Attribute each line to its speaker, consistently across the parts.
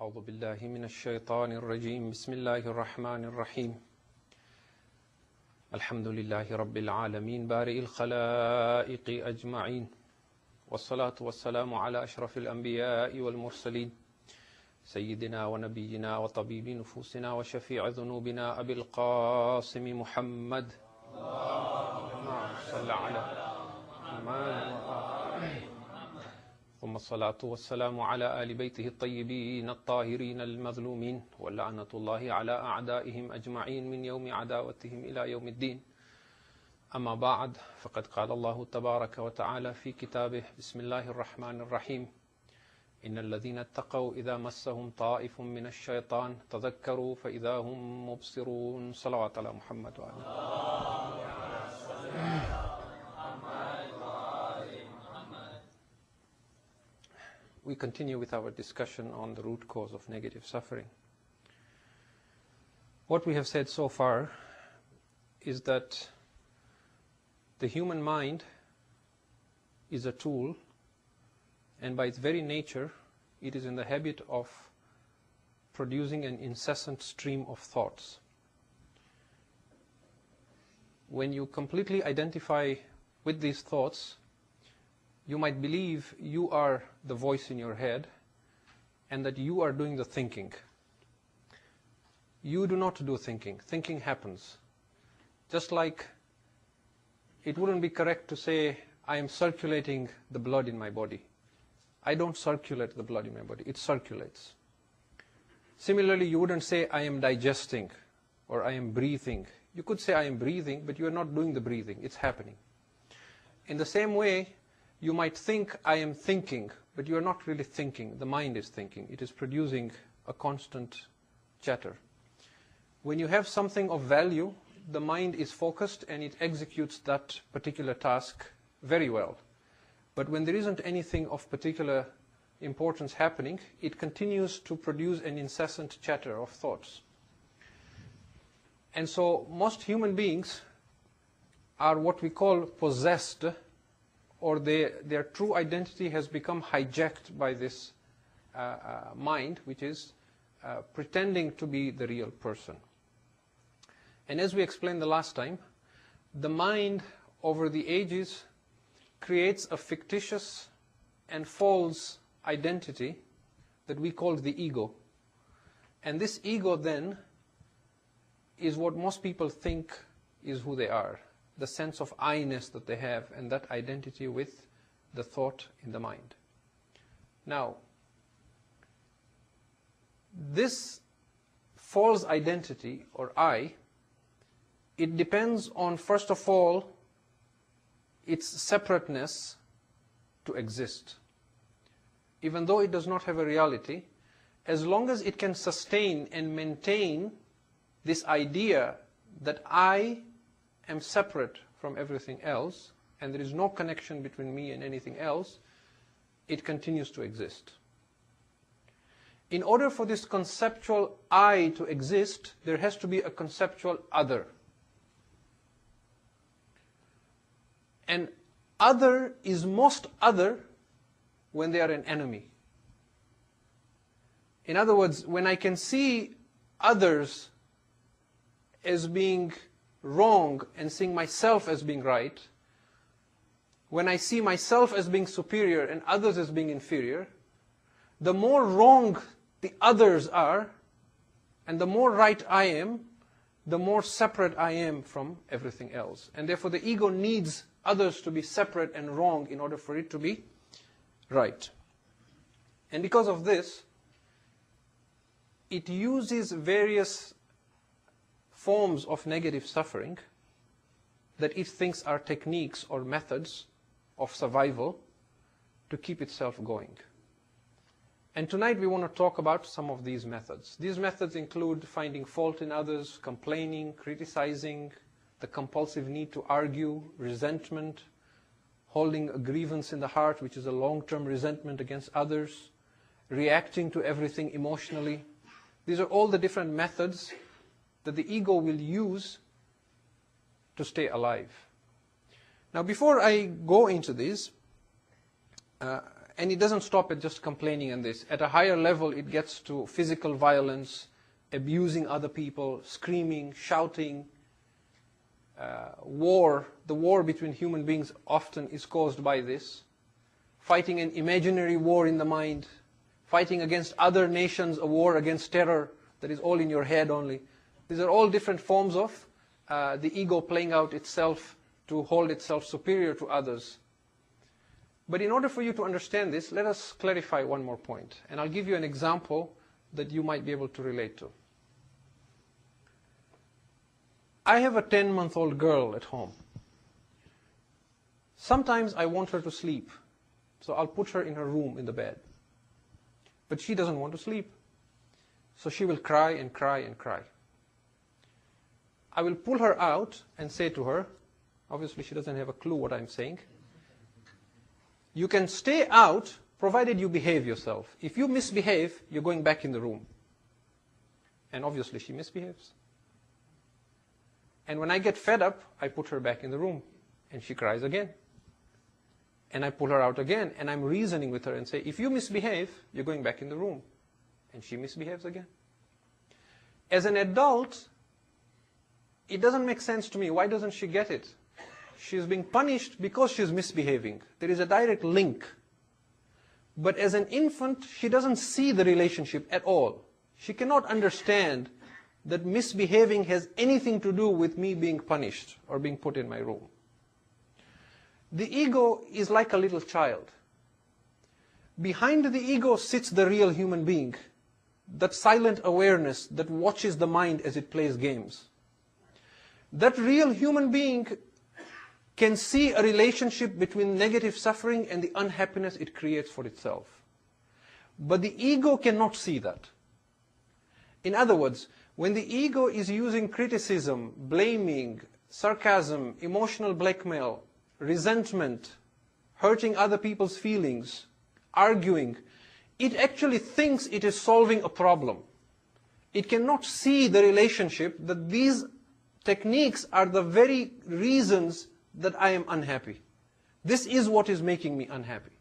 Speaker 1: أعوذ بالله من الشيطان الرجيم بسم الله الرحمن الرحيم الحمد لله رب العالمين بارئ الخلائق أجمعين والصلاة والسلام على أشرف الأنبياء والمرسلين سيدنا ونبينا وطبيب نفوسنا وشفيع ذنوبنا أبي القاسم محمد اللهم صل على محمد ثم الصلاة والسلام على آل بيته الطيبين الطاهرين المظلومين ولعنة الله على أعدائهم أجمعين من يوم عداوتهم إلى يوم الدين أما بعد فقد قال الله تبارك وتعالى في كتابه بسم الله الرحمن الرحيم إن الذين اتقوا إذا مسهم طائف من الشيطان تذكروا فإذا هم مبصرون صلوات على محمد وآله. We continue with our discussion on the root cause of negative suffering. What we have said so far is that the human mind is a tool, and by its very nature, it is in the habit of producing an incessant stream of thoughts. When you completely identify with these thoughts, you might believe you are the voice in your head and that you are doing the thinking. You do not do thinking. Thinking happens. Just like it wouldn't be correct to say, I am circulating the blood in my body. I don't circulate the blood in my body. It circulates. Similarly, you wouldn't say, I am digesting or I am breathing. You could say, I am breathing, but you are not doing the breathing. It's happening. In the same way, you might think, I am thinking, but you are not really thinking. The mind is thinking. It is producing a constant chatter. When you have something of value, the mind is focused and it executes that particular task very well. But when there isn't anything of particular importance happening, it continues to produce an incessant chatter of thoughts. And so most human beings are what we call possessed, or their true identity has become hijacked by this mind, which is pretending to be the real person. And as we explained the last time, the mind over the ages creates a fictitious and false identity that we call the ego. And this ego then is what most people think is who they are. The sense of I-ness that they have, and that identity with the thought in the mind. Now, this false identity, or I, it depends on, first of all, its separateness to exist. Even though it does not have a reality, as long as it can sustain and maintain this idea that I am separate from everything else, and there is no connection between me and anything else, it continues to exist. In order for this conceptual I to exist, there has to be a conceptual other. And other is most other when they are an enemy. In other words, when I can see others as being wrong and seeing myself as being right, when I see myself as being superior and others as being inferior, the more wrong the others are and the more right I am, the more separate I am from everything else. And therefore the ego needs others to be separate and wrong in order for it to be right. And because of this, it uses various forms of negative suffering that it thinks are techniques or methods of survival to keep itself going. And tonight we want to talk about some of these methods. These methods include finding fault in others, complaining, criticizing, the compulsive need to argue, resentment, holding a grievance in the heart, which is a long-term resentment against others, reacting to everything emotionally. These are all the different methods that the ego will use to stay alive. Now, before I go into this, And it doesn't stop at just complaining and this. At a higher level, it gets to physical violence, abusing other people, screaming, shouting, war. The war between human beings often is caused by this. Fighting an imaginary war in the mind, fighting against other nations, a war against terror that is all in your head only. These are all different forms of the ego playing out itself to hold itself superior to others. But in order for you to understand this, let us clarify one more point. And I'll give you an example that you might be able to relate to. I have a 10-month-old girl at home. Sometimes I want her to sleep, so I'll put her in her room in the bed. But she doesn't want to sleep. So she will cry and cry and cry. I will pull her out and say to her, obviously she doesn't have a clue what I'm saying, you can stay out provided you behave yourself. If you misbehave, you're going back in the room. And obviously she misbehaves. And when I get fed up, I put her back in the room. And she cries again. And I pull her out again. And I'm reasoning with her and say, if you misbehave, you're going back in the room. And she misbehaves again. As an adult, it doesn't make sense to me. Why doesn't she get it? She's being punished because she's misbehaving. There is a direct link. But as an infant, she doesn't see the relationship at all. She cannot understand that misbehaving has anything to do with me being punished or being put in my room. The ego is like a little child. Behind the ego sits the real human being, that silent awareness that watches the mind as it plays games. That real human being can see a relationship between negative suffering and the unhappiness it creates for itself. But the ego cannot see that. In other words, when the ego is using criticism, blaming, sarcasm, emotional blackmail, resentment, hurting other people's feelings, arguing, it actually thinks it is solving a problem. It cannot see the relationship that these techniques are the very reasons that I am unhappy. This is what is making me unhappy.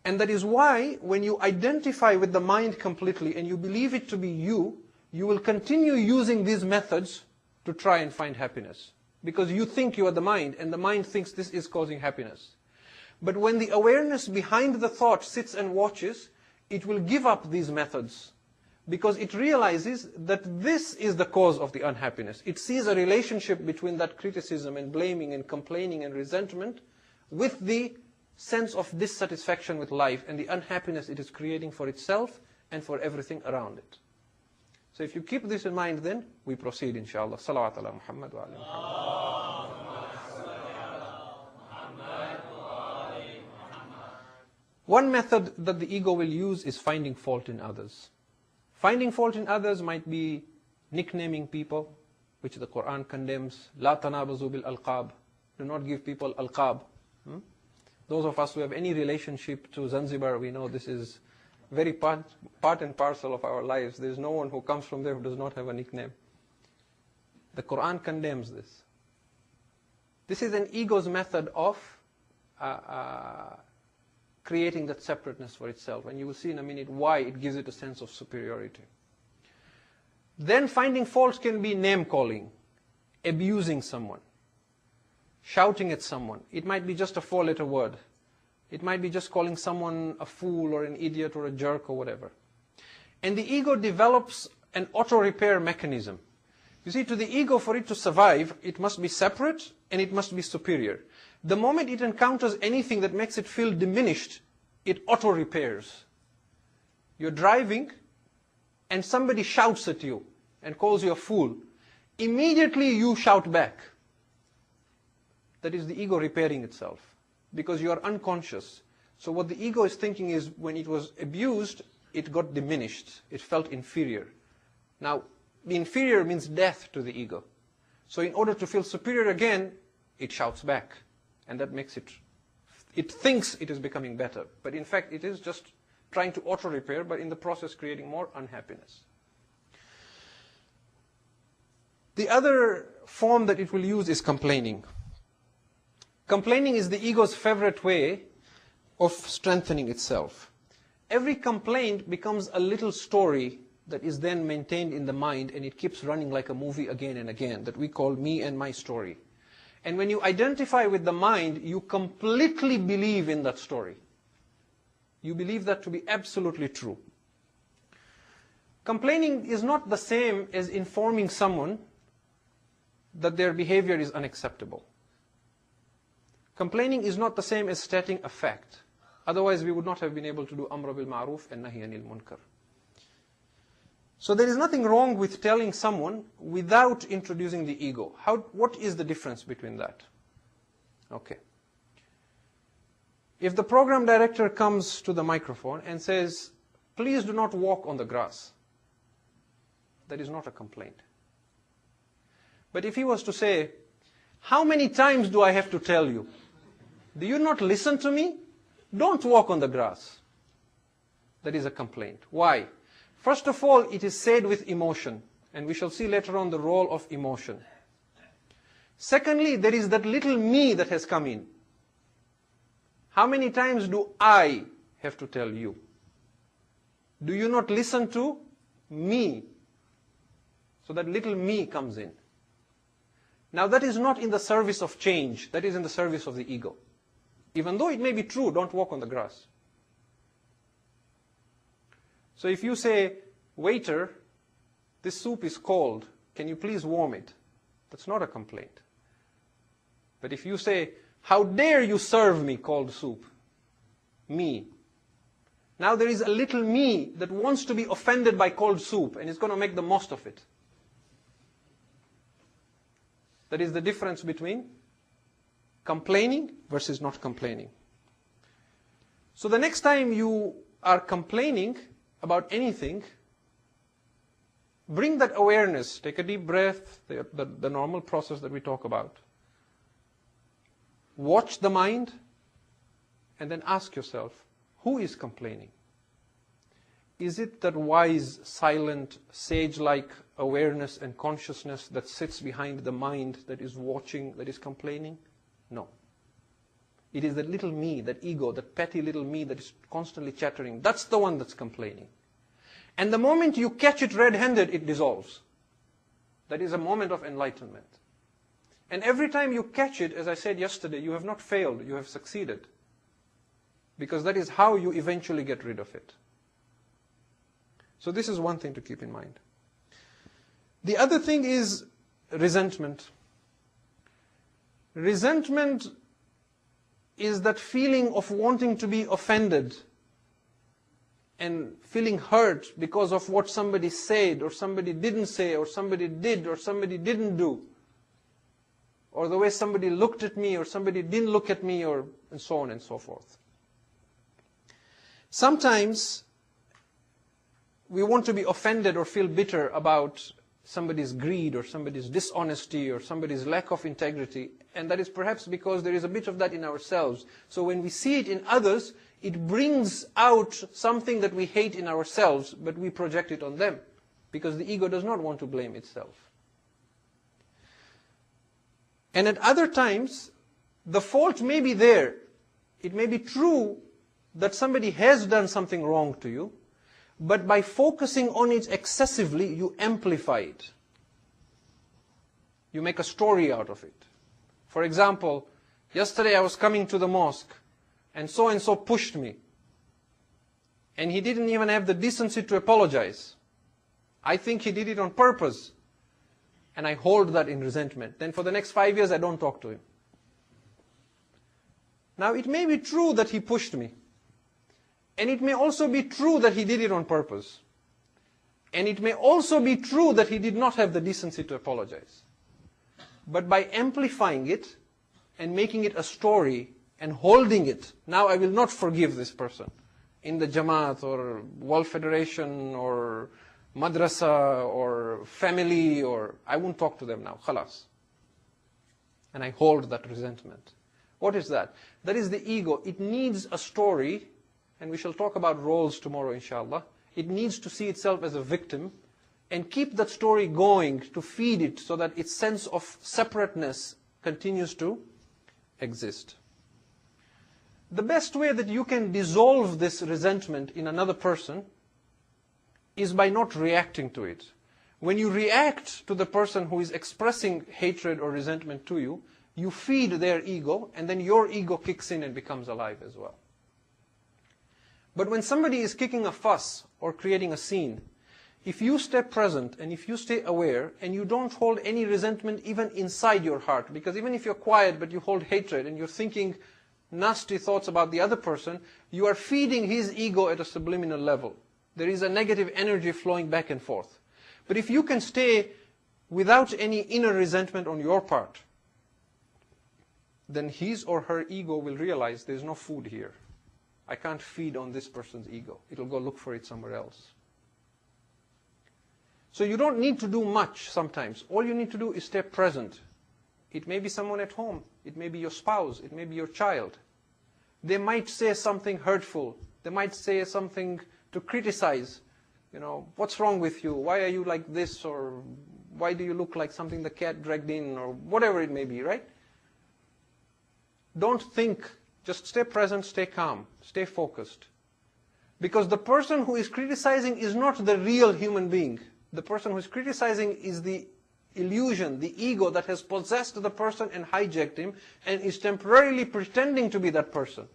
Speaker 1: And that is why when you identify with the mind completely and you believe it to be you will continue using these methods to try and find happiness. Because you think you are the mind, and the mind thinks this is causing happiness. But when the awareness behind the thought sits and watches, it will give up these methods. Because it realizes that this is the cause of the unhappiness. It sees a relationship between that criticism and blaming and complaining and resentment with the sense of dissatisfaction with life and the unhappiness it is creating for itself and for everything around it. So if you keep this in mind, then we proceed, inshallah. Salawat ala Muhammad wa ala Muhammad. One method that the ego will use is finding fault in others. Finding fault in others might be nicknaming people, which the Quran condemns. La tanabazu bil alqab. Do not give people alqab. Those of us who have any relationship to Zanzibar, we know this is very part and parcel of our lives. There is no one who comes from there who does not have a nickname. The Quran condemns this. This is an ego's method of creating that separateness for itself. And you will see in a minute why it gives it a sense of superiority. Then finding faults can be name-calling, abusing someone, shouting at someone. It might be just a 4-letter word. It might be just calling someone a fool or an idiot or a jerk or whatever. And the ego develops an auto-repair mechanism. You see, to the ego, for it to survive, it must be separate and it must be superior. The moment it encounters anything that makes it feel diminished, it auto-repairs. You're driving and somebody shouts at you and calls you a fool. Immediately you shout back. That is the ego repairing itself, because you are unconscious. So what the ego is thinking is, when it was abused, it got diminished. It felt inferior. Now, the inferior means death to the ego. So in order to feel superior again, it shouts back. And that makes it thinks it is becoming better. But in fact, it is just trying to auto-repair, but in the process creating more unhappiness. The other form that it will use is complaining. Complaining is the ego's favorite way of strengthening itself. Every complaint becomes a little story that is then maintained in the mind, and it keeps running like a movie again and again, that we call me and my story. And when you identify with the mind, you completely believe in that story. You believe that to be absolutely true. Complaining is not the same as informing someone that their behavior is unacceptable. Complaining is not the same as stating a fact. Otherwise, we would not have been able to do Amr bil Ma'ruf and Nahy Anil Munkar. So there is nothing wrong with telling someone without introducing the ego. What is the difference between that? Okay. If the program director comes to the microphone and says, please do not walk on the grass, that is not a complaint. But if he was to say, how many times do I have to tell you? Do you not listen to me? Don't walk on the grass. That is a complaint. Why? First of all, it is said with emotion, and we shall see later on the role of emotion. Secondly, there is that little me that has come in. How many times do I have to tell you? Do you not listen to me? So that little me comes in. Now that is not in the service of change, that is in the service of the ego. Even though it may be true, don't walk on the grass. So if you say, waiter, this soup is cold, can you please warm it? That's not a complaint. But if you say, how dare you serve me cold soup? Me. Now there is a little me that wants to be offended by cold soup and is going to make the most of it. That is the difference between complaining versus not complaining. So the next time you are complaining about anything, bring that awareness, take a deep breath, the normal process that we talk about. Watch the mind, and then ask yourself, who is complaining? Is it that wise, silent, sage-like awareness and consciousness that sits behind the mind that is watching, that is complaining? No. It is that little me, that ego, that petty little me that is constantly chattering. That's the one that's complaining. And the moment you catch it red-handed, it dissolves. That is a moment of enlightenment. And every time you catch it, as I said yesterday, you have not failed, you have succeeded. Because that is how you eventually get rid of it. So this is one thing to keep in mind. The other thing is resentment. Resentment is that feeling of wanting to be offended and feeling hurt because of what somebody said or somebody didn't say or somebody did or somebody didn't do, or the way somebody looked at me or somebody didn't look at me, or and so on and so forth. Sometimes we want to be offended or feel bitter about somebody's greed or somebody's dishonesty or somebody's lack of integrity, and that is perhaps because there is a bit of that in ourselves. So when we see it in others, it brings out something that we hate in ourselves, but we project it on them, because the ego does not want to blame itself. And at other times, the fault may be there. It may be true that somebody has done something wrong to you, but by focusing on it excessively, you amplify it. You make a story out of it. For example, yesterday I was coming to the mosque, and so pushed me. And he didn't even have the decency to apologize. I think he did it on purpose. And I hold that in resentment. Then for the next 5 years, I don't talk to him. Now, it may be true that he pushed me. And it may also be true that he did it on purpose. And it may also be true that he did not have the decency to apologize. But by amplifying it and making it a story and holding it, now I will not forgive this person in the Jamaat or World Federation or madrasa or family, or I won't talk to them now, khalas. And I hold that resentment. What is that? That is the ego. It needs a story, and we shall talk about roles tomorrow inshallah. It needs to see itself as a victim and keep that story going to feed it so that its sense of separateness continues to exist. The best way that you can dissolve this resentment in another person is by not reacting to it. When you react to the person who is expressing hatred or resentment to you, you feed their ego, and then your ego kicks in and becomes alive as well. But when somebody is kicking a fuss or creating a scene, if you stay present and if you stay aware and you don't hold any resentment even inside your heart, because even if you're quiet but you hold hatred and you're thinking nasty thoughts about the other person, you are feeding his ego at a subliminal level. There is a negative energy flowing back and forth. But if you can stay without any inner resentment on your part, then his or her ego will realize there's no food here. I can't feed on this person's ego. It'll go look for it somewhere else. So you don't need to do much sometimes. All you need to do is stay present. It may be someone at home. It may be your spouse. It may be your child. They might say something hurtful. They might say something to criticize. You know, what's wrong with you? Why are you like this? Or why do you look like something the cat dragged in? Or whatever it may be, right? Don't think. Just stay present, stay calm, stay focused. Because the person who is criticizing is not the real human being. The person who is criticizing is the illusion, the ego that has possessed the person and hijacked him and is temporarily pretending to be that person.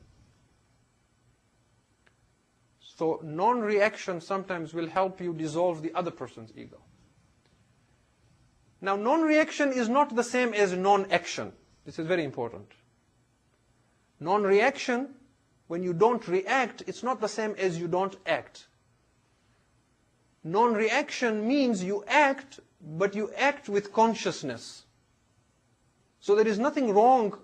Speaker 1: So non-reaction sometimes will help you dissolve the other person's ego. Now, non-reaction is not the same as non-action. This is very important. Non-reaction, when you don't react, it's not the same as you don't act. Non-reaction means you act, but you act with consciousness. So there is nothing wrong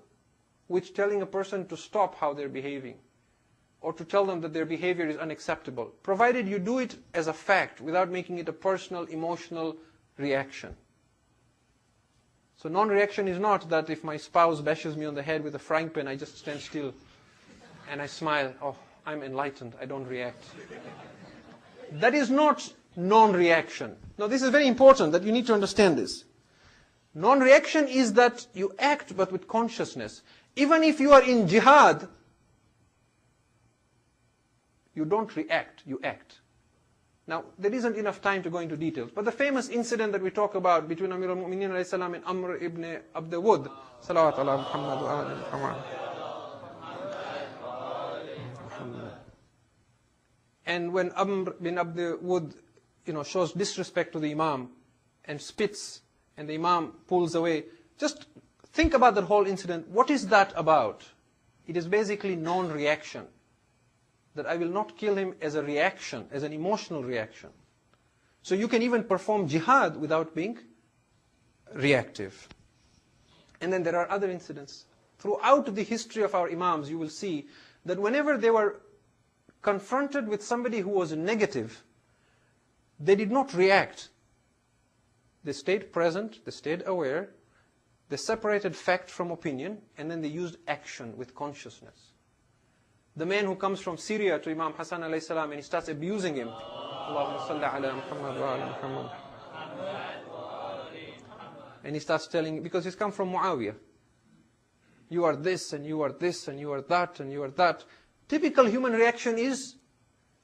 Speaker 1: with telling a person to stop how they're behaving, or to tell them that their behavior is unacceptable, provided you do it as a fact, without making it a personal, emotional reaction. So non-reaction is not that if my spouse bashes me on the head with a frying pan, I just stand still and I smile. Oh, I'm enlightened. I don't react. That is not non-reaction. Now, this is very important that you need to understand this. Non-reaction is that you act but with consciousness. Even if you are in jihad, you don't react, you act. Now, there isn't enough time to go into details, but the famous incident that we talk about between Amir al-Mu'mineen alayhi salam and Amr ibn Abd Wud, salawat ala Muhammad wa ala Muhammad. And when Amr bin Abd Wud, shows disrespect to the Imam and spits, and the Imam pulls away, just think about that whole incident. What is that about? It is basically non-reaction. That I will not kill him as a reaction, as an emotional reaction. So you can even perform jihad without being reactive. And then there are other incidents. Throughout the history of our Imams, you will see that whenever they were confronted with somebody who was negative, they did not react. They stayed present, they stayed aware, they separated fact from opinion, and then they used action with consciousness. The man who comes from Syria to Imam Hassan alayhi salam and he starts abusing him. Allahumma salli ala Muhammad wa ala Muhammad. And he starts telling, because he's come from Muawiyah. You are this, and you are this, and you are that, and you are that. Typical human reaction is,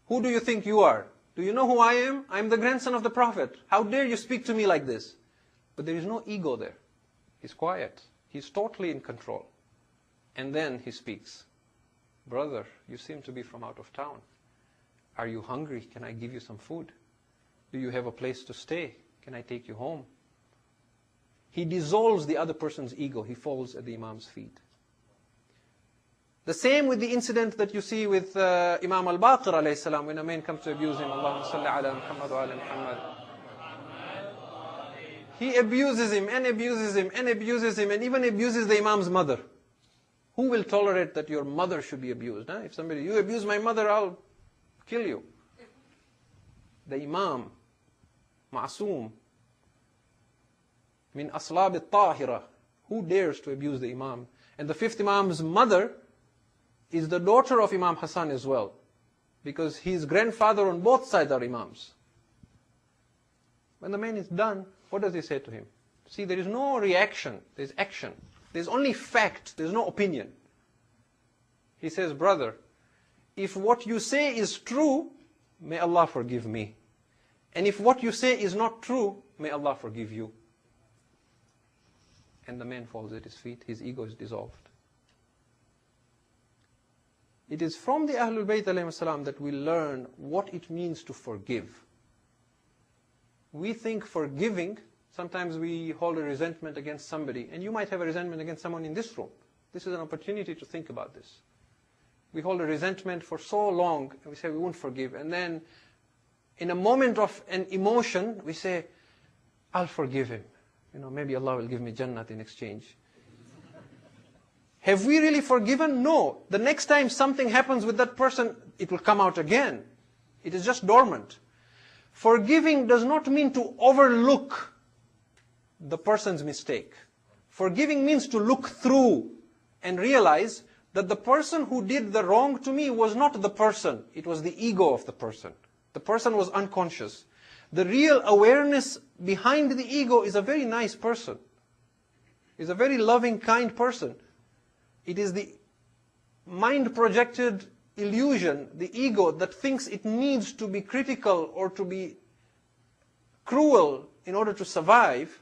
Speaker 1: who do you think you are? Do you know who I am? I'm the grandson of the Prophet. How dare you speak to me like this? But there is no ego there. He's quiet. He's totally in control. And then he speaks. Brother, you seem to be from out of town. Are you hungry? Can I give you some food? Do you have a place to stay? Can I take you home? He dissolves the other person's ego. He falls at the Imam's feet. The same with the incident that you see with Imam al-Baqir alayhi salam, when a man comes to abuse him. Allahumma salli ala Muhammad wa ala Muhammad. He abuses him and abuses him and abuses him and even abuses the Imam's mother. Who will tolerate that your mother should be abused? Huh? If somebody, you abuse my mother, I'll kill you. The Imam, Ma'soom, min aslab al-tahira. Who dares to abuse the Imam? And the fifth Imam's mother is the daughter of Imam Hassan as well. Because his grandfather on both sides are Imams. When the man is done, what does he say to him? See, there is no reaction, there is action. There's only fact, there's no opinion. He says, brother, if what you say is true, may Allah forgive me. And if what you say is not true, may Allah forgive you. And the man falls at his feet. His ego is dissolved. It is from the Ahlul Bayt alayhim salam that we learn what it means to forgive. We think forgiving, sometimes we hold a resentment against somebody, and you might have a resentment against someone in this room. This is an opportunity to think about this. We hold a resentment for so long, and we say we won't forgive. And then, in a moment of an emotion, we say, I'll forgive him. Maybe Allah will give me Jannat in exchange. Have we really forgiven? No. The next time something happens with that person, it will come out again. It is just dormant. Forgiving does not mean to overlook the person's mistake. Forgiving means to look through and realize that the person who did the wrong to me was not the person. It was the ego of the person. The person was unconscious. The real awareness behind the ego is a very nice person. Is a very loving, kind person. It is the mind-projected illusion, the ego, that thinks it needs to be critical or to be cruel in order to survive,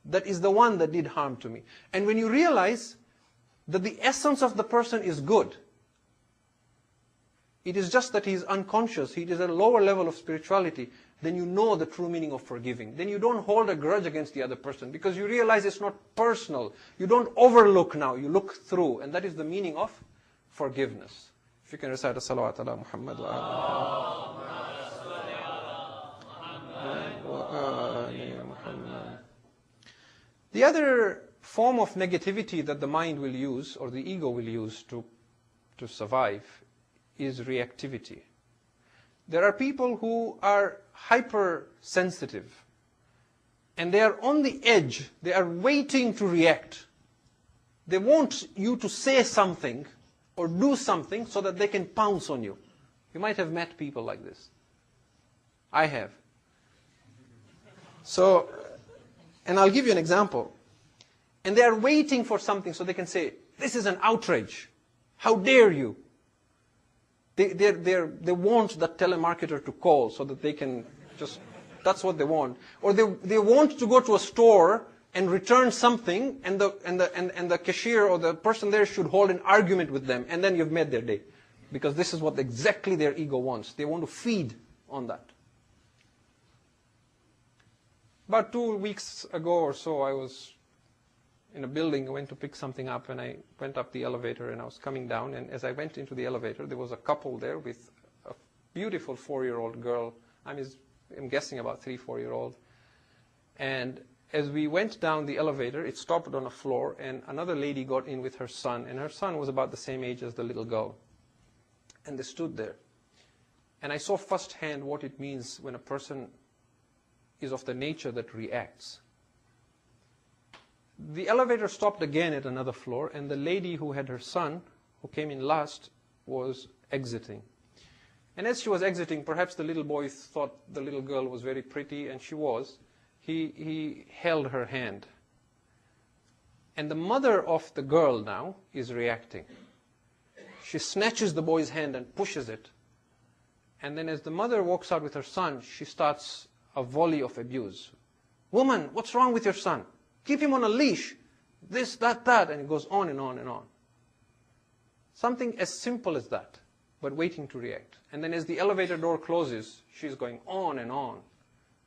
Speaker 1: that is the one that did harm to me. And when you realize that the essence of the person is good, it is just that he is unconscious, he is at a lower level of spirituality, then you know the true meaning of forgiving. Then you don't hold a grudge against the other person because you realize it's not personal. You don't overlook now, you look through. And that is the meaning of forgiveness. If you can recite a salawat ala Muhammad wa ala Muhammad. The other form of negativity that the mind will use, or the ego will use to survive, is reactivity. There are people who are hypersensitive, and they are on the edge. They are waiting to react. They want you to say something or do something so that they can pounce on you. You might have met people like this. I have. So, and I'll give you an example. And they are waiting for something so they can say, this is an outrage. How dare you? They want that telemarketer to call so that they can just, that's what they want. Or they want to go to a store and return something, and the cashier or the person there should hold an argument with them, and then you've made their day. Because this is what exactly their ego wants. They want to feed on that. About 2 weeks ago or so, I was in a building. I went to pick something up, and I went up the elevator, and I was coming down, and as I went into the elevator, there was a couple there with a beautiful 4-year-old girl. I'm guessing about 3-4-year-old. And as we went down the elevator, it stopped on a floor, and another lady got in with her son, and her son was about the same age as the little girl. And they stood there. And I saw firsthand what it means when a person is of the nature that reacts. The elevator stopped again at another floor, and the lady who had her son, who came in last, was exiting. And as she was exiting, perhaps the little boy thought the little girl was very pretty, and she was. He held her hand. And the mother of the girl now is reacting. She snatches the boy's hand and pushes it. And then as the mother walks out with her son, she starts a volley of abuse. Woman, what's wrong with your son? Keep him on a leash. This, that, that. And it goes on and on and on. Something as simple as that, but waiting to react. And then as the elevator door closes, she's going on and on.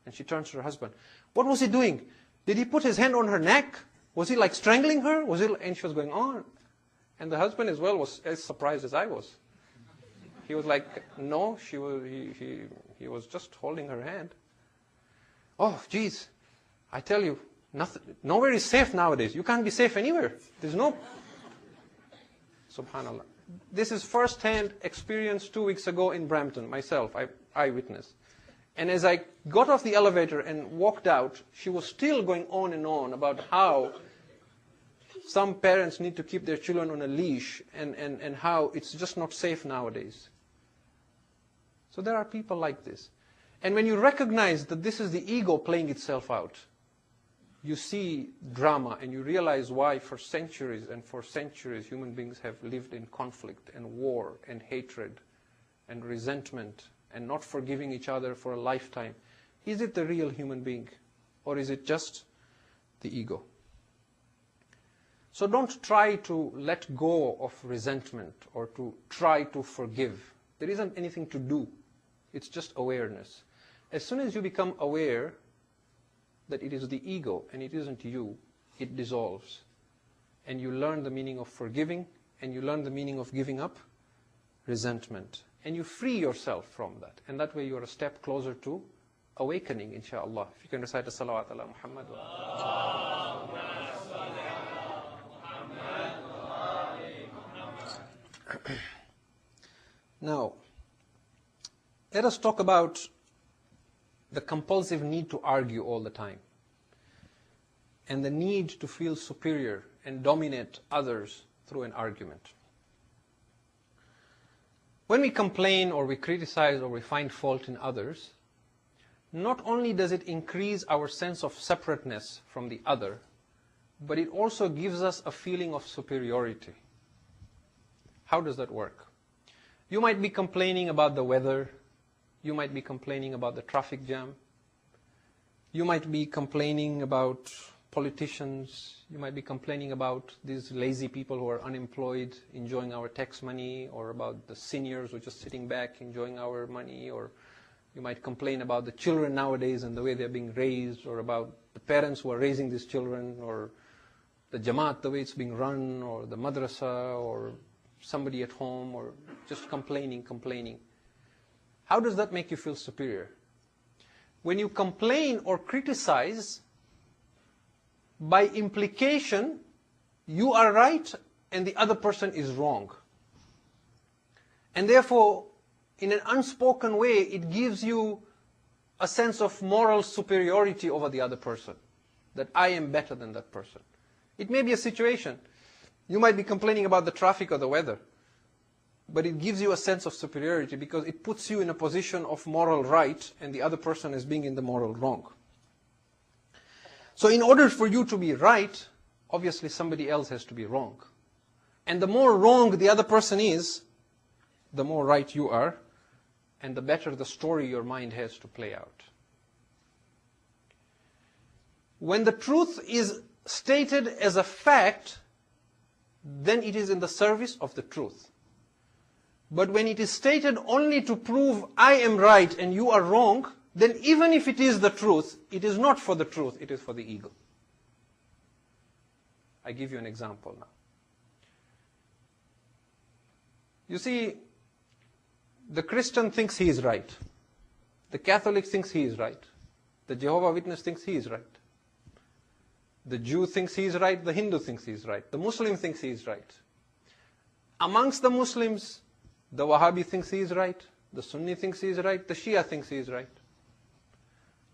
Speaker 1: And she turns to her husband. What was he doing? Did he put his hand on her neck? Was he like strangling her? And she was going on. And the husband as well was as surprised as I was. He was like, no, he was just holding her hand. Oh, geez, I tell you, nowhere is safe nowadays. You can't be safe anywhere. There's no... Subhanallah. This is first-hand experience 2 weeks ago in Brampton, myself, eyewitness. And as I got off the elevator and walked out, she was still going on and on about how some parents need to keep their children on a leash and how it's just not safe nowadays. So there are people like this. And when you recognize that this is the ego playing itself out, you see drama and you realize why for centuries and for centuries human beings have lived in conflict and war and hatred and resentment and not forgiving each other for a lifetime, is it the real human being or is it just the ego? So don't try to let go of resentment or to try to forgive. There isn't anything to do. It's just awareness. As soon as you become aware that it is the ego and it isn't you, it dissolves. And you learn the meaning of forgiving and you learn the meaning of giving up resentment. And you free yourself from that. And that way you are a step closer to awakening, inshaAllah. If you can recite the salawat ala Muhammad. Now, let us talk about the compulsive need to argue all the time and the need to feel superior and dominate others through an argument. When we complain or we criticize or we find fault in others, not only does it increase our sense of separateness from the other, but it also gives us a feeling of superiority. How does that work? You might be complaining about the weather. You might be complaining about the traffic jam. You might be complaining about politicians. You might be complaining about these lazy people who are unemployed, enjoying our tax money, or about the seniors who are just sitting back, enjoying our money, or you might complain about the children nowadays and the way they're being raised, or about the parents who are raising these children, or the Jamaat, the way it's being run, or the madrasa, or somebody at home, or just complaining. How does that make you feel superior? When you complain or criticize, by implication, you are right and the other person is wrong. And therefore, in an unspoken way, it gives you a sense of moral superiority over the other person. That I am better than that person. It may be a situation. You might be complaining about the traffic or the weather. But it gives you a sense of superiority because it puts you in a position of moral right and the other person is being in the moral wrong. So in order for you to be right, obviously somebody else has to be wrong. And the more wrong the other person is, the more right you are, and the better the story your mind has to play out. When the truth is stated as a fact, then it is in the service of the truth. But when it is stated only to prove I am right and you are wrong, then even if it is the truth, it is not for the truth, it is for the ego. I give you an example now. You see, the Christian thinks he is right. The Catholic thinks he is right. The Jehovah's Witness thinks he is right. The Jew thinks he is right. The Hindu thinks he is right. The Muslim thinks he is right. Amongst the Muslims, the Wahhabi thinks he is right. The Sunni thinks he is right. The Shia thinks he is right.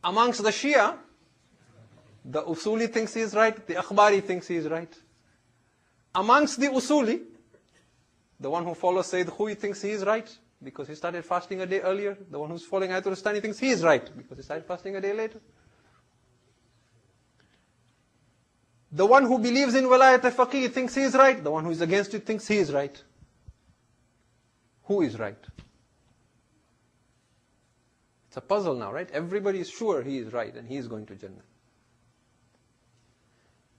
Speaker 1: Amongst the Shia, the Usuli thinks he is right. The Akhbari thinks he is right. Amongst the Usuli, the one who follows Sayyid Khui thinks he is right because he started fasting a day earlier. The one who's following Ayatul Rustani thinks he is right because he started fasting a day later. The one who believes in Walayat al-Faqih thinks he is right. The one who is against it thinks he is right. Who is right? It's a puzzle now, right? Everybody is sure he is right and he is going to Jannah.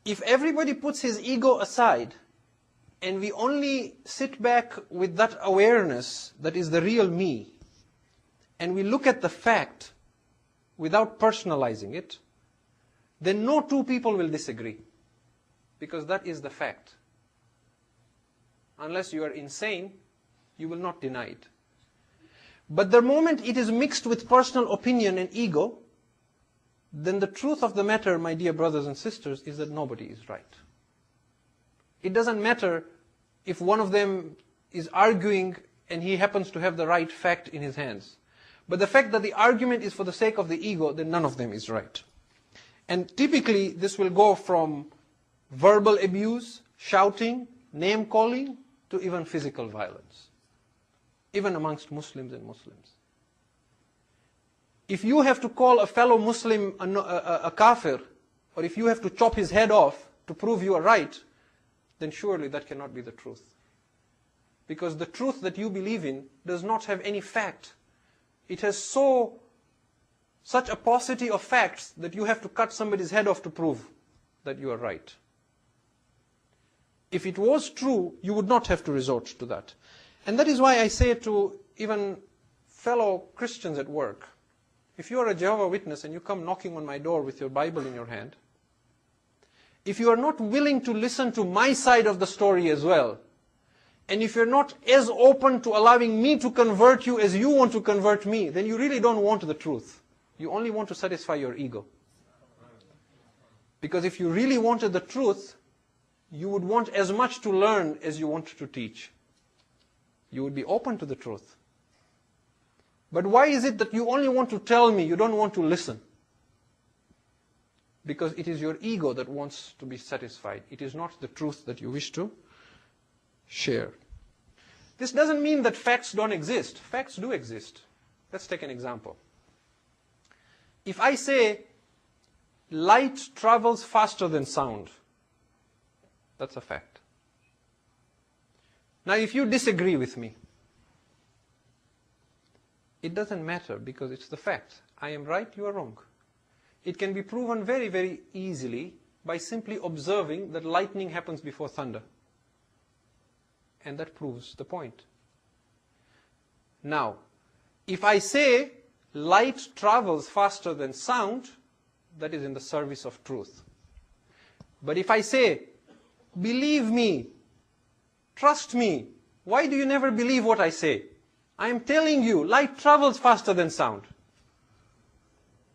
Speaker 1: If everybody puts his ego aside and we only sit back with that awareness that is the real me, and we look at the fact without personalizing it, then no two people will disagree. Because that is the fact. Unless you are insane, you will not deny it. But the moment it is mixed with personal opinion and ego, then the truth of the matter, my dear brothers and sisters, is that nobody is right. It doesn't matter if one of them is arguing and he happens to have the right fact in his hands. But the fact that the argument is for the sake of the ego, then none of them is right. And typically, this will go from verbal abuse, shouting, name-calling, to even physical violence. Even amongst Muslims and Muslims. If you have to call a fellow Muslim a kafir, or if you have to chop his head off to prove you are right, then surely that cannot be the truth. Because the truth that you believe in does not have any fact. It has such a paucity of facts that you have to cut somebody's head off to prove that you are right. If it was true, you would not have to resort to that. And that is why I say to even fellow Christians at work, if you are a Jehovah's Witness and you come knocking on my door with your Bible in your hand, if you are not willing to listen to my side of the story as well, and if you're not as open to allowing me to convert you as you want to convert me, then you really don't want the truth. You only want to satisfy your ego. Because if you really wanted the truth, you would want as much to learn as you want to teach. You would be open to the truth. But why is it that you only want to tell me, you don't want to listen? Because it is your ego that wants to be satisfied. It is not the truth that you wish to share. This doesn't mean that facts don't exist. Facts do exist. Let's take an example. If I say, light travels faster than sound, that's a fact. Now, if you disagree with me, it doesn't matter because it's the fact. I am right, you are wrong. It can be proven very, very easily by simply observing that lightning happens before thunder. And that proves the point. Now, if I say light travels faster than sound, that is in the service of truth. But if I say, believe me, trust me, why do you never believe what I say? I am telling you, light travels faster than sound.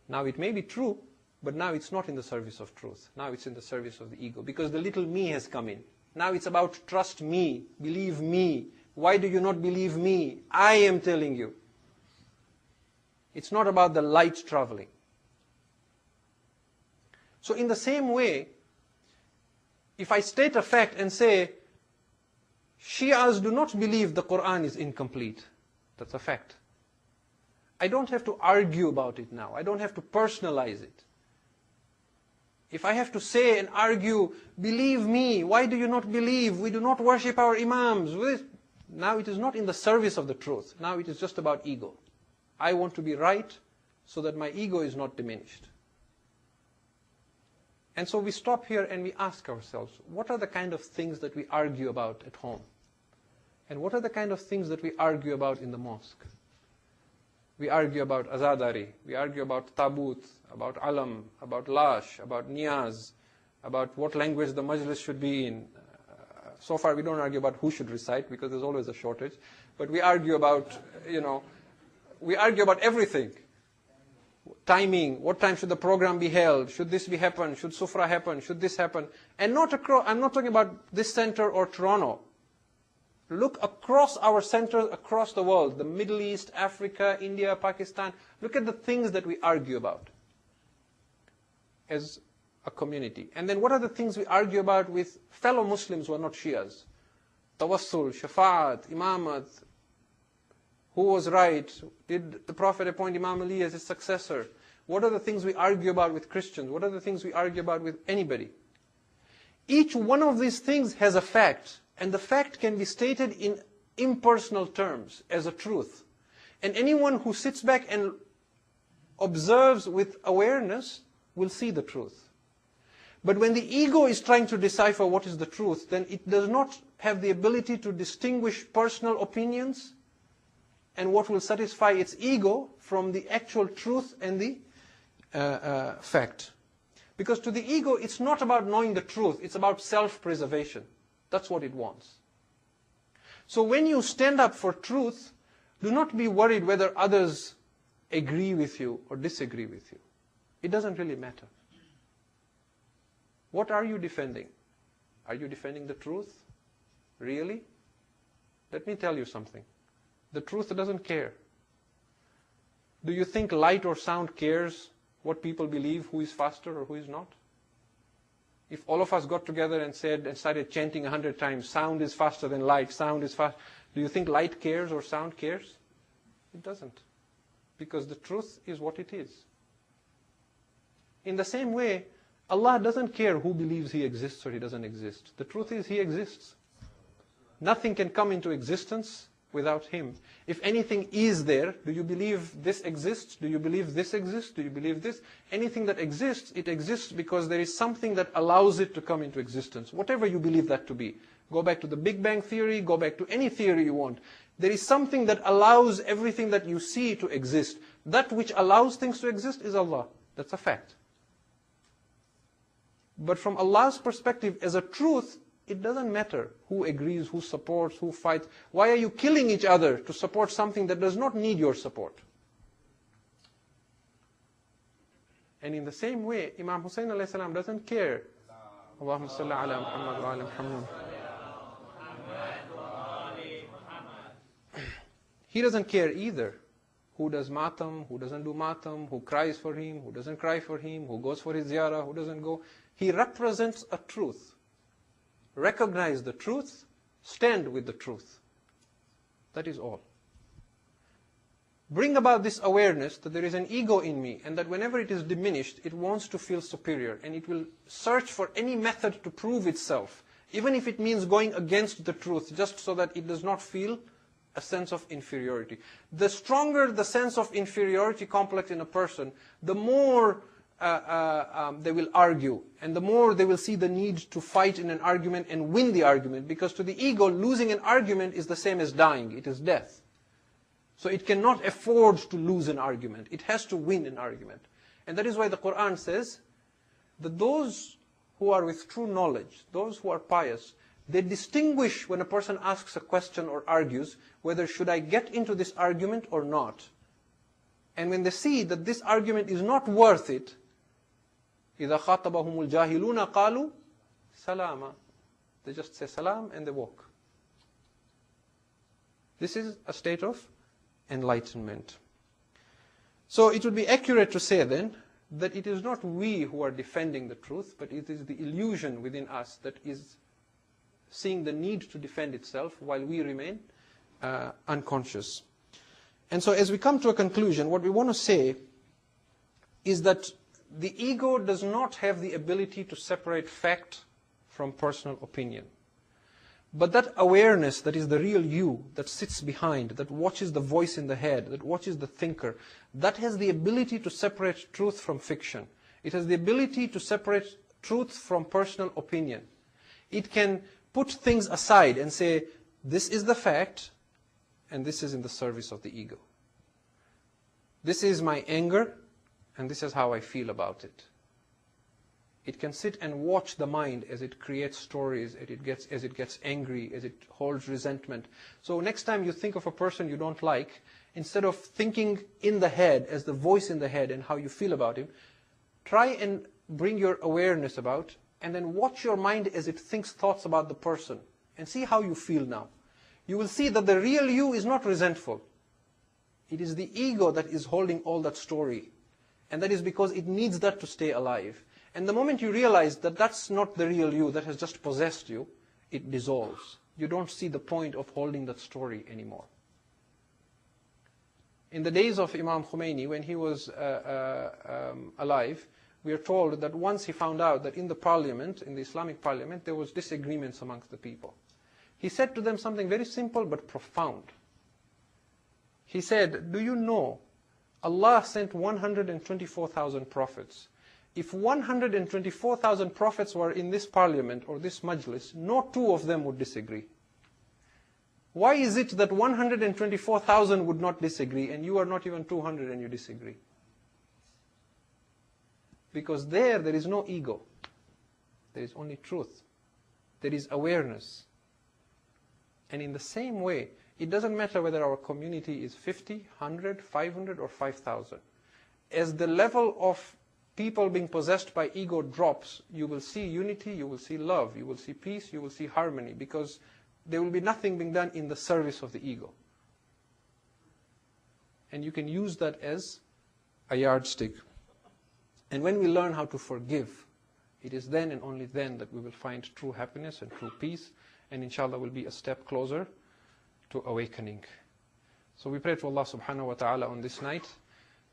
Speaker 1: Now it may be true, but now it's not in the service of truth. Now it's in the service of the ego, because the little me has come in. Now it's about trust me, believe me. Why do you not believe me? I am telling you. It's not about the light traveling. So in the same way, if I state a fact and say, Shias do not believe the Quran is incomplete, that's a fact. I don't have to argue about it now. I don't have to personalize it. If I have to say and argue, believe me, why do you not believe? We do not worship our imams. Now it is not in the service of the truth. Now it is just about ego. I want to be right so that my ego is not diminished. And so we stop here and we ask ourselves, what are the kind of things that we argue about at home? And what are the kind of things that we argue about in the mosque? We argue about azadari, we argue about tabut, about alam, about lash, about niyaz, about what language the majlis should be in. So far we don't argue about who should recite because there's always a shortage. But we argue about, we argue about everything. Timing, what time should the program be held? Should this be happen? Should sufra happen? Should this happen? And not across, I'm not talking about this center or Toronto. Look across our centers across the world, the Middle East, Africa, India, Pakistan. Look at the things that we argue about as a community. And then what are the things we argue about with fellow Muslims who are not Shias? Tawassul, Shafa'at, Imamat. Who was right? Did the Prophet appoint Imam Ali as his successor? What are the things we argue about with Christians? What are the things we argue about with anybody? Each one of these things has a fact. And the fact can be stated in impersonal terms as a truth. And anyone who sits back and observes with awareness will see the truth. But when the ego is trying to decipher what is the truth, then it does not have the ability to distinguish personal opinions and what will satisfy its ego from the actual truth and the fact. Because to the ego, it's not about knowing the truth, it's about self-preservation. That's what it wants. So when you stand up for truth, do not be worried whether others agree with you or disagree with you. It doesn't really matter. What are you defending? Are you defending the truth? Really? Let me tell you something. The truth doesn't care. Do you think light or sound cares what people believe, who is faster or who is not? If all of us got together and said and started chanting 100 times, sound is faster than light, sound is fast, do you think light cares or sound cares? It doesn't. Because the truth is what it is. In the same way, Allah doesn't care who believes He exists or He doesn't exist. The truth is He exists. Nothing can come into existence without Him. If anything is there, do you believe this exists? Do you believe this exists? Do you believe this? Anything that exists, it exists because there is something that allows it to come into existence. Whatever you believe that to be. Go back to the Big Bang theory, go back to any theory you want. There is something that allows everything that you see to exist. That which allows things to exist is Allah. That's a fact. But from Allah's perspective, as a truth, it doesn't matter who agrees, who supports, who fights. Why are you killing each other to support something that does not need your support? And in the same way, Imam Hussein alayhi salam doesn't care. Allahumma salli ala Muhammad wa ala Muhammad. He doesn't care either who does matam, who doesn't do matam, who cries for him, who doesn't cry for him, who goes for his ziyarah, who doesn't go. He represents a truth. Recognize the truth, stand with the truth. That is all. Bring about this awareness that there is an ego in me and that whenever it is diminished, it wants to feel superior and it will search for any method to prove itself, even if it means going against the truth, just so that it does not feel a sense of inferiority. The stronger the sense of inferiority complex in a person, the more they will argue, and the more they will see the need to fight in an argument and win the argument, because to the ego, losing an argument is the same as dying. It is death. So it cannot afford to lose an argument. It has to win an argument. And that is why the Quran says that those who are with true knowledge, those who are pious, they distinguish when a person asks a question or argues, whether should I get into this argument or not. And when they see that this argument is not worth it, إِذَا خَاطَبَهُمُ الْجَاهِلُونَ قَالُوا سَلَامًا. They just say salam and they walk. This is a state of enlightenment. So it would be accurate to say then that it is not we who are defending the truth, but it is the illusion within us that is seeing the need to defend itself while we remain unconscious. And so as we come to a conclusion, what we want to say is that the ego does not have the ability to separate fact from personal opinion. But that awareness that is the real you, that sits behind, that watches the voice in the head, that watches the thinker, that has the ability to separate truth from fiction. It has the ability to separate truth from personal opinion. It can put things aside and say, this is the fact, and this is in the service of the ego. This is my anger, and this is how I feel about it. It can sit and watch the mind as it creates stories, as it gets angry, as it holds resentment. So next time you think of a person you don't like, instead of thinking in the head as the voice in the head and how you feel about him, try and bring your awareness about, and then watch your mind as it thinks thoughts about the person, and see how you feel now. You will see that the real you is not resentful. It is the ego that is holding all that story. And that is because it needs that to stay alive. And the moment you realize that that's not the real you, that has just possessed you, it dissolves. You don't see the point of holding that story anymore. In the days of Imam Khomeini, when he was alive, we are told that once he found out that in the parliament, in the Islamic parliament, there was disagreements amongst the people. He said to them something very simple but profound. He said, do you know Allah sent 124,000 prophets. If 124,000 prophets were in this parliament or this majlis, no two of them would disagree. Why is it that 124,000 would not disagree and you are not even 200 and you disagree? Because there is no ego. There is only truth. There is awareness. And in the same way, it doesn't matter whether our community is 50, 100, 500 or 5,000. As the level of people being possessed by ego drops, you will see unity, you will see love, you will see peace, you will see harmony, because there will be nothing being done in the service of the ego. And you can use that as a yardstick. And when we learn how to forgive, it is then and only then that we will find true happiness and true peace, and inshallah will be a step closer to awakening. So we pray to Allah subhanahu wa ta'ala on this night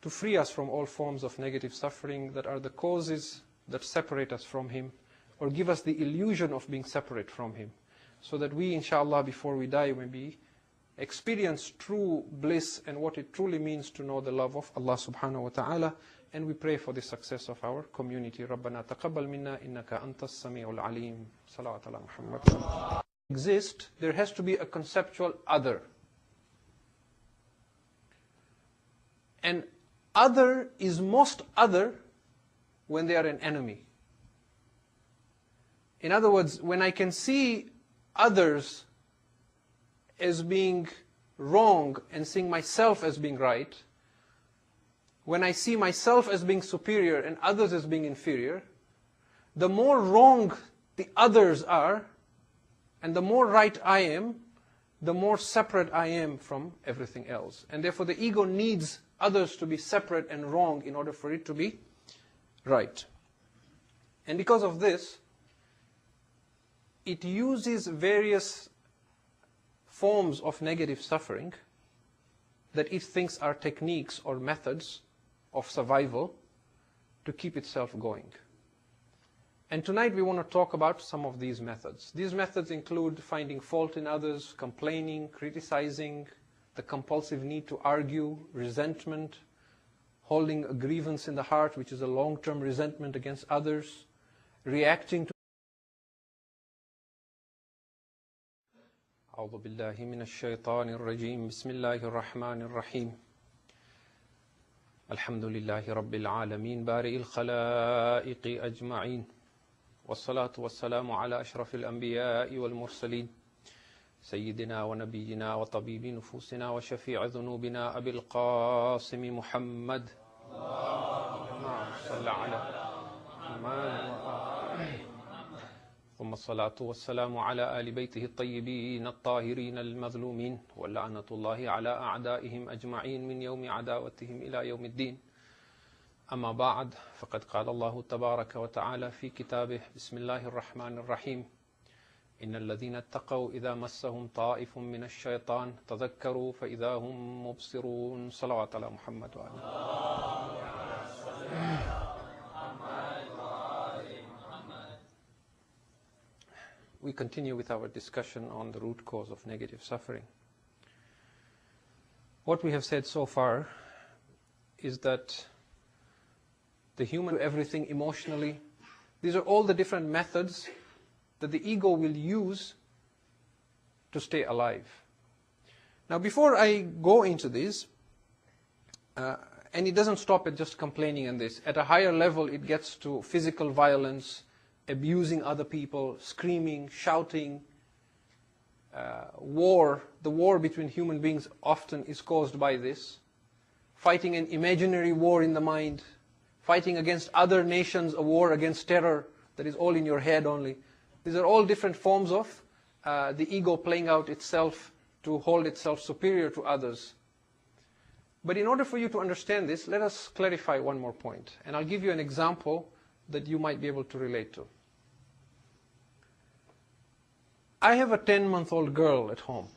Speaker 1: to free us from all forms of negative suffering that are the causes that separate us from Him, or give us the illusion of being separate from Him, so that we, inshallah, before we die, maybe experience true bliss and what it truly means to know the love of Allah subhanahu wa ta'ala. And we pray for the success of our community. رَبَّنَا تَقَبَّلْ مِنَّا إِنَّكَ أَنْتَ السَّمِيعُ الْعَلِيمُ صَلَوَاتُ عَلَى مُحَمَّدٍ. Exist, there has to be a conceptual other. And other is most other when they are an enemy. In other words, when I can see others as being wrong and seeing myself as being right, when I see myself as being superior and others as being inferior, the more wrong the others are, and the more right I am, the more separate I am from everything else. And therefore the ego needs others to be separate and wrong in order for it to be right. And because of this, it uses various forms of negative suffering that it thinks are techniques or methods of survival to keep itself going. And tonight we want to talk about some of these methods. These methods include finding fault in others, complaining, criticizing, the compulsive need to argue, resentment, holding a grievance in the heart, which is a long-term resentment against others, reacting to أعوذ بالله من الشيطان الرجيم بسم الله الرحمن الرحيم الحمد لله رب العالمين بارئ الخلائق أجمعين والصلاة والسلام على أشرف الأنبياء والمرسلين سيدنا ونبينا وطبيب نفوسنا وشفيع ذنوبنا أبي القاسم محمد اللهم صل على محمد ثم الصلاة والسلام على آل بيته الطيبين الطاهرين المظلومين واللعنة الله على أعدائهم أجمعين من يوم عداوتهم إلى يوم الدين. أما بعد، فقد قال الله تبارك وتعالى في كتابه بسم الله الرحمن الرحيم إن الذين اتقوا إذا مسهم طائف من الشيطان تذكروا فإذا هم مبصرون. صلوات على محمد وآله. We continue with our discussion on the root cause of negative suffering. What we have said so far is that the human do everything emotionally. These are all the different methods that the ego will use to stay alive. Now, before I go into this, and it doesn't stop at just complaining and this, at a higher level it gets to physical violence, abusing other people, screaming, shouting, war. The war between human beings often is caused by this. Fighting an imaginary war in the mind, fighting against other nations, a war against terror that is all in your head only. These are all different forms of the ego playing out itself to hold itself superior to others. But in order for you to understand this, let us clarify one more point. And I'll give you an example that you might be able to relate to. I have a 10-month-old girl at home.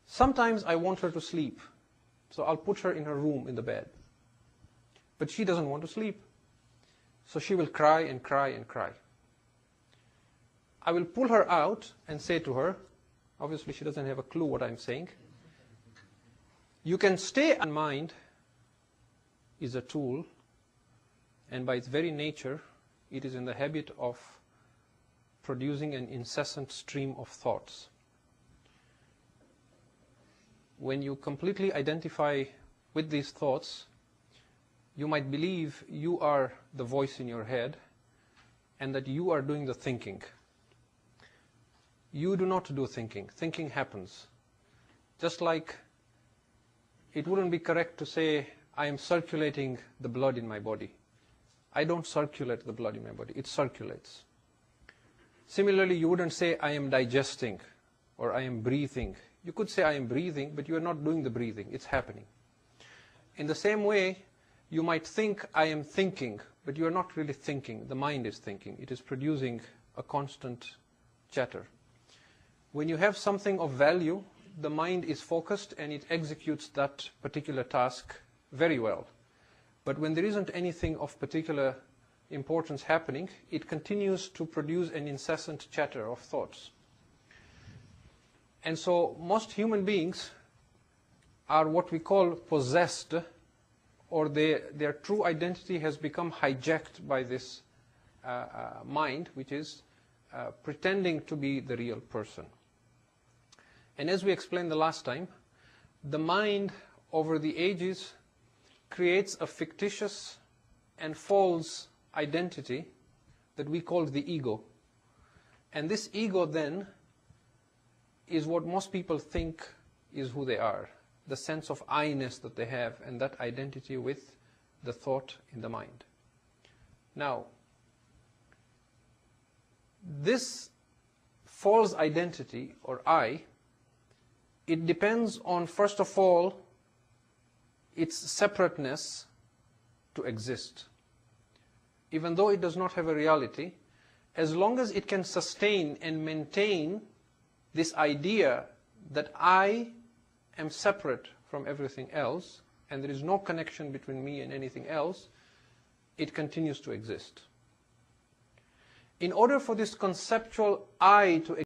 Speaker 1: Sometimes I want her to sleep, so I'll put her in her room in the bed. But she doesn't want to sleep, so she will cry and cry and cry. I will pull her out and say to her, obviously she doesn't have a clue what I'm saying, you can stay in mind is a tool, and by its very nature, it is in the habit of producing an incessant stream of thoughts. When you completely identify with these thoughts, you might believe you are the voice in your head and that you are doing the thinking. You do not do thinking. Thinking happens. Just like it wouldn't be correct to say, I am circulating the blood in my body. I don't circulate the blood in my body. It circulates. Similarly, you wouldn't say, I am digesting or I am breathing. You could say, I am breathing, but you are not doing the breathing. It's happening. In the same way, you might think, I am thinking, but you are not really thinking. The mind is thinking. It is producing a constant chatter. When you have something of value, the mind is focused and it executes that particular task very well. But when there isn't anything of particular importance happening, it continues to produce an incessant chatter of thoughts. And so most human beings are what we call possessed, or their true identity has become hijacked by this mind, which is pretending to be the real person. And as we explained the last time, the mind over the ages creates a fictitious and false identity that we call the ego. And this ego then is what most people think is who they are, the sense of I-ness that they have, and that identity with the thought in the mind. Now, this false identity, or I, it depends on, first of all, its separateness to exist. Even though it does not have a reality, as long as it can sustain and maintain this idea that I am separate from everything else, and there is no connection between me and anything else, it continues to exist. In order for this conceptual I to